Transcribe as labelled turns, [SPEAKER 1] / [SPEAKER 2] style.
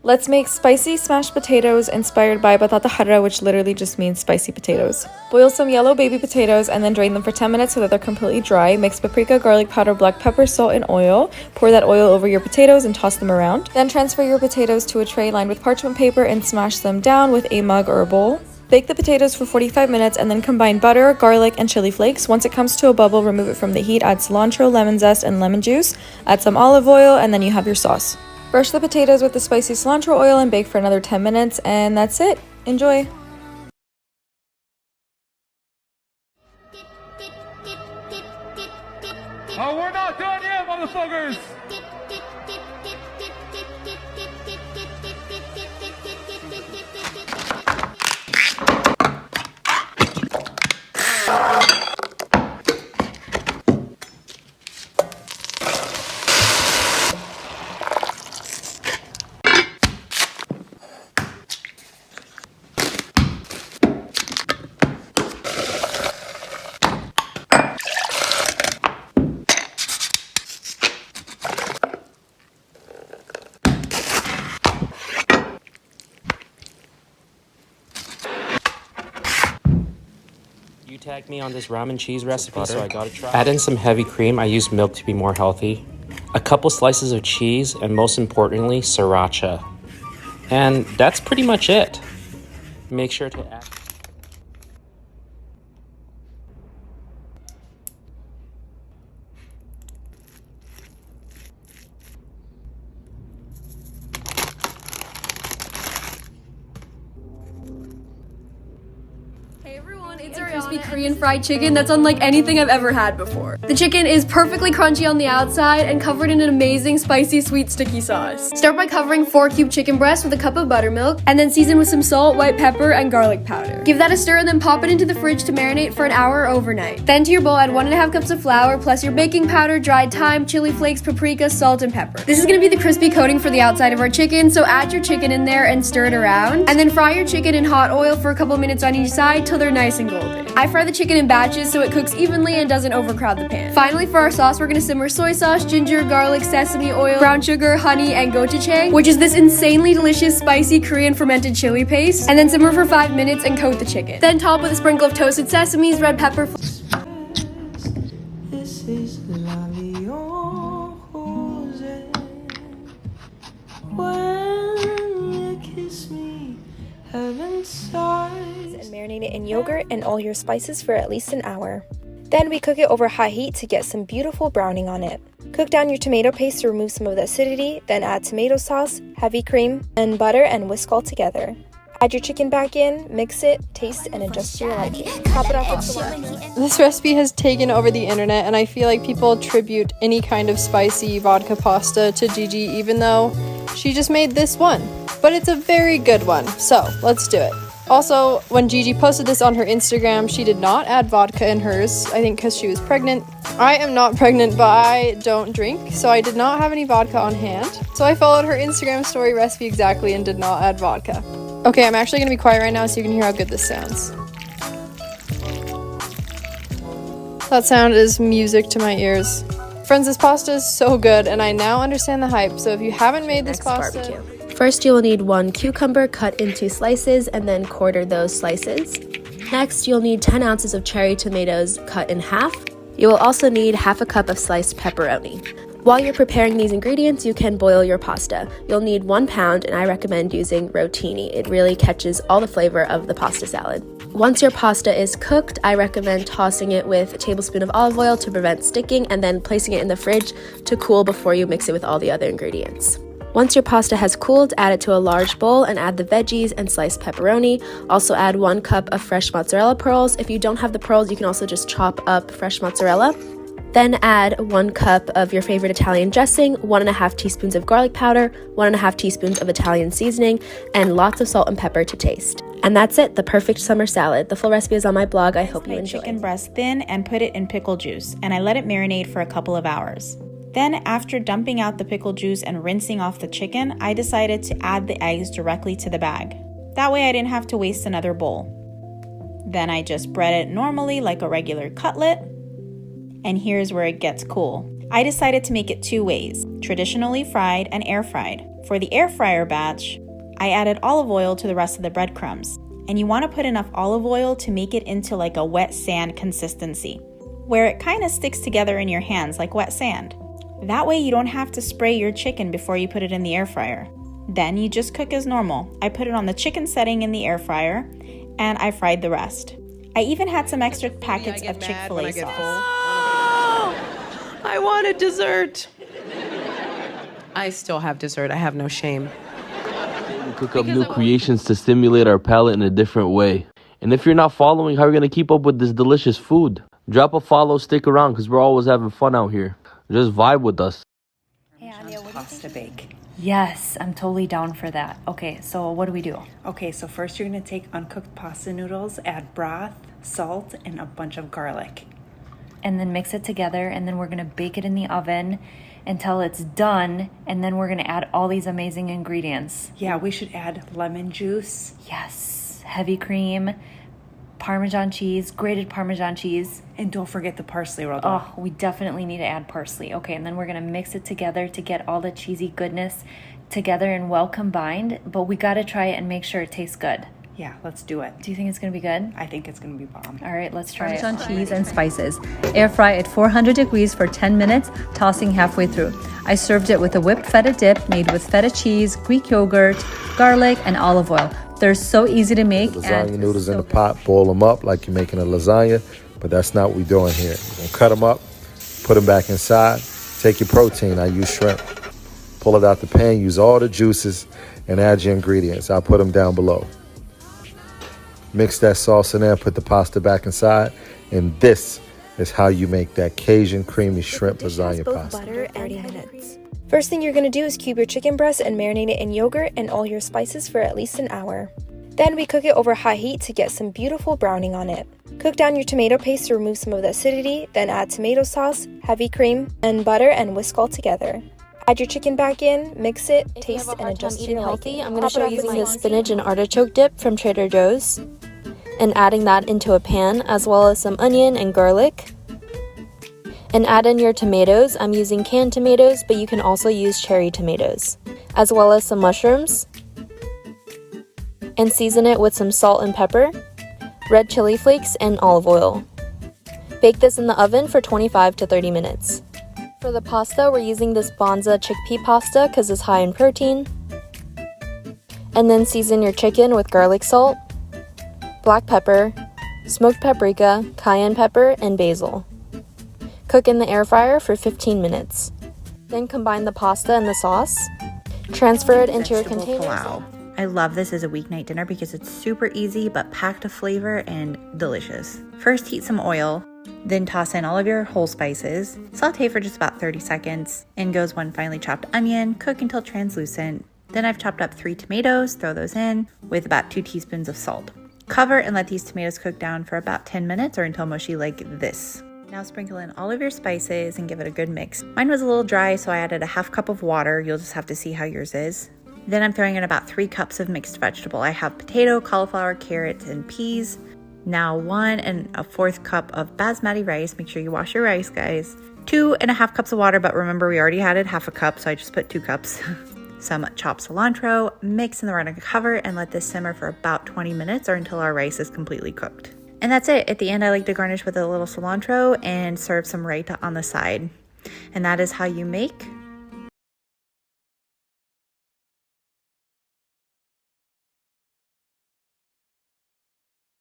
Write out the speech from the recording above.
[SPEAKER 1] Let's make spicy smashed potatoes inspired by batata hara, which literally just means spicy potatoes. Boil some yellow baby potatoes and then drain them for 10 minutes so that they're completely dry. Mix paprika, garlic powder, black pepper, salt, and oil. Pour that oil over your potatoes and toss them around. Then transfer your potatoes to a tray lined with parchment paper and smash them down with a mug or a bowl. Bake the potatoes for 45 minutes and then combine butter, garlic, and chili flakes. Once it comes to a bubble, remove it from the heat, add cilantro, lemon zest, and lemon juice. Add some olive oil, and then you have your sauce. Brush the potatoes with the spicy cilantro oil and bake for another 10 minutes, and that's it. Enjoy!
[SPEAKER 2] Oh, we're not done yet, motherfuckers!
[SPEAKER 3] You tagged me on this ramen cheese recipe, so I gotta try. Add in some heavy cream. I use milk to be more healthy. A couple slices of cheese, and most importantly, sriracha. And that's pretty much it. Make sure to add...
[SPEAKER 4] It's a crispy Korean fried chicken that's unlike anything I've ever had before. The chicken is perfectly crunchy on the outside and covered in an amazing spicy sweet sticky sauce. Start by covering 4 cube chicken breasts with a cup of buttermilk and then season with some salt, white pepper, and garlic powder. Give that a stir and then pop it into the fridge to marinate for an hour overnight. Then to your bowl add 1.5 cups of flour plus your baking powder, dried thyme, chili flakes, paprika, salt, and pepper. This is going to be the crispy coating for the outside of our chicken, so add your chicken in there and stir it around. And then fry your chicken in hot oil for a couple minutes on each side till they're nice and golden. I fry the chicken in batches so it cooks evenly and doesn't overcrowd the pan. Finally, for our sauce, we're gonna simmer soy sauce, ginger, garlic, sesame oil, brown sugar, honey, and gochujang, which is this insanely delicious spicy Korean fermented chili paste, and then simmer for 5 minutes and coat the chicken. Then top with a sprinkle of toasted sesames, red pepper.
[SPEAKER 5] This is la vie en rose. When you kiss me, heaven sighs.
[SPEAKER 1] And marinate it in yogurt and all your spices for at least an hour. Then we cook it over high heat to get some beautiful browning on it. Cook down your tomato paste to remove some of the acidity, then add tomato sauce, heavy cream, and butter and whisk all together. Add your chicken back in, mix it, taste, and adjust to your liking. Top it off with cilantro.
[SPEAKER 6] This recipe has taken over the internet, and I feel like people attribute any kind of spicy vodka pasta to Gigi, even though she just made this one. But it's a very good one, so let's do it. Also, when Gigi posted this on her Instagram, she did not add vodka in hers, I think because she was pregnant. I am not pregnant, but I don't drink, so I did not have any vodka on hand. So I followed her Instagram story recipe exactly and did not add vodka. Okay, I'm actually going to be quiet right now so you can hear how good this sounds. That sound is music to my ears. Friends, this pasta is so good, and I now understand the hype, so if you haven't made this pasta...
[SPEAKER 7] Barbecue. First, you will need 1 cucumber cut into slices and then quarter those slices. Next, you'll need 10 ounces of cherry tomatoes cut in half. You will also need half a cup of sliced pepperoni. While you're preparing these ingredients, you can boil your pasta. You'll need 1 pound, and I recommend using rotini. It really catches all the flavor of the pasta salad. Once your pasta is cooked, I recommend tossing it with a tablespoon of olive oil to prevent sticking and then placing it in the fridge to cool before you mix it with all the other ingredients. Once your pasta has cooled, add it to a large bowl and add the veggies and sliced pepperoni. Also add 1 cup of fresh mozzarella pearls. If you don't have the pearls, you can also just chop up fresh mozzarella. Then add 1 cup of your favorite Italian dressing, 1.5 teaspoons of garlic powder, 1.5 teaspoons of Italian seasoning, and lots of salt and pepper to taste. And that's it, the perfect summer salad. The full recipe is on my blog. I hope you enjoy.
[SPEAKER 8] Chicken breast thin and put it in pickle juice, and I let it marinate for a couple of hours. Then, after dumping out the pickle juice and rinsing off the chicken, I decided to add the eggs directly to the bag. That way I didn't have to waste another bowl. Then I just bread it normally like a regular cutlet. And here's where it gets cool. I decided to make it 2 ways, traditionally fried and air fried. For the air fryer batch, I added olive oil to the rest of the breadcrumbs. And you want to put enough olive oil to make it into like a wet sand consistency, where it kind of sticks together in your hands like wet sand. That way you don't have to spray your chicken before you put it in the air fryer. Then you just cook as normal. I put it on the chicken setting in the air fryer, and I fried the rest. I even had some extra packets of Chick-fil-A sauce.
[SPEAKER 5] Oh, I wanted dessert. I still have dessert. I have no shame.
[SPEAKER 9] Cook up new creations to stimulate our palate in a different way. And if you're not following, how are you going to keep up with this delicious food? Drop a follow, stick around, because we're always having fun out here. Just vibe with us.
[SPEAKER 10] Hey, Anya, what do you think?
[SPEAKER 11] Bake. Yes, I'm totally down for that. Okay, so what do we do?
[SPEAKER 10] Okay, so first you're gonna take uncooked pasta noodles, add broth, salt, and a bunch of garlic.
[SPEAKER 11] And then mix it together, and then we're gonna bake it in the oven until it's done, and then we're gonna add all these amazing ingredients.
[SPEAKER 10] Yeah, we should add lemon juice.
[SPEAKER 11] Yes, heavy cream, Parmesan cheese, grated Parmesan cheese.
[SPEAKER 10] And don't forget the parsley rolled
[SPEAKER 11] up. Oh, we definitely need to add parsley. Okay, and then we're gonna mix it together to get all the cheesy goodness together and well combined, but we gotta try it and make sure it tastes good.
[SPEAKER 10] Yeah, let's do it.
[SPEAKER 11] Do you think it's gonna be good?
[SPEAKER 10] I think it's gonna be bomb.
[SPEAKER 11] All right, let's try
[SPEAKER 12] Parmesan
[SPEAKER 11] it.
[SPEAKER 12] cheese and spices. Air fry at 400 degrees for 10 minutes, tossing halfway through. I served it with a whipped feta dip made with feta cheese, Greek yogurt, garlic, and olive oil. They're so easy to make.
[SPEAKER 13] Lasagna noodles in the pot, boil them up like you're making a lasagna, but that's not what we're doing here. We're gonna cut them up, put them back inside, take your protein, I use shrimp. Pull it out the pan, use all the juices, and add your ingredients. I'll put them down below. Mix that sauce in there, put the pasta back inside, and this is how you make that Cajun creamy shrimp lasagna pasta.
[SPEAKER 1] Butter and 30 minutes. First thing you're going to do is cube your chicken breast and marinate it in yogurt and all your spices for at least an hour. Then we cook it over high heat to get some beautiful browning on it. Cook down your tomato paste to remove some of the acidity, then add tomato sauce, heavy cream, and butter and whisk all together. Add your chicken back in, mix it, taste, and adjust to your liking.
[SPEAKER 7] I'm going to show you using this spinach and artichoke dip from Trader Joe's and adding that into a pan, as well as some onion and garlic. And add in your tomatoes. I'm using canned tomatoes, but you can also use cherry tomatoes, as well as some mushrooms. And season it with some salt and pepper, red chili flakes, and olive oil. Bake this in the oven for 25 to 30 minutes. For the pasta, we're using this Bonza chickpea pasta because it's high in protein. And then season your chicken with garlic salt, black pepper, smoked paprika, cayenne pepper, and basil. Cook in the air fryer for 15 minutes. Then combine the pasta and the sauce. Transfer it into your container.
[SPEAKER 8] Wow. I love this as a weeknight dinner because it's super easy but packed of flavor and delicious. First, heat some oil, then toss in all of your whole spices. Saute for just about 30 seconds. In goes one finely chopped onion, cook until translucent. Then I've chopped up 3 tomatoes, throw those in with about 2 teaspoons of salt. Cover and let these tomatoes cook down for about 10 minutes or until mushy like this. Now sprinkle in all of your spices and give it a good mix. Mine was a little dry, so I added a half cup of water. You'll just have to see how yours is. Then I'm throwing in about 3 cups of mixed vegetable. I have potato, cauliflower, carrots, and peas. Now 1 1/4 cup of basmati rice. Make sure you wash your rice, guys. 2 1/2 cups of water, but remember we already added half a cup, so I just put 2 cups. Some chopped cilantro, mix, and then we're gonna cover and let this simmer for about 20 minutes or until our rice is completely cooked. And that's it. At the end, I like to garnish with a little cilantro and serve some raita on the side. And that is how you make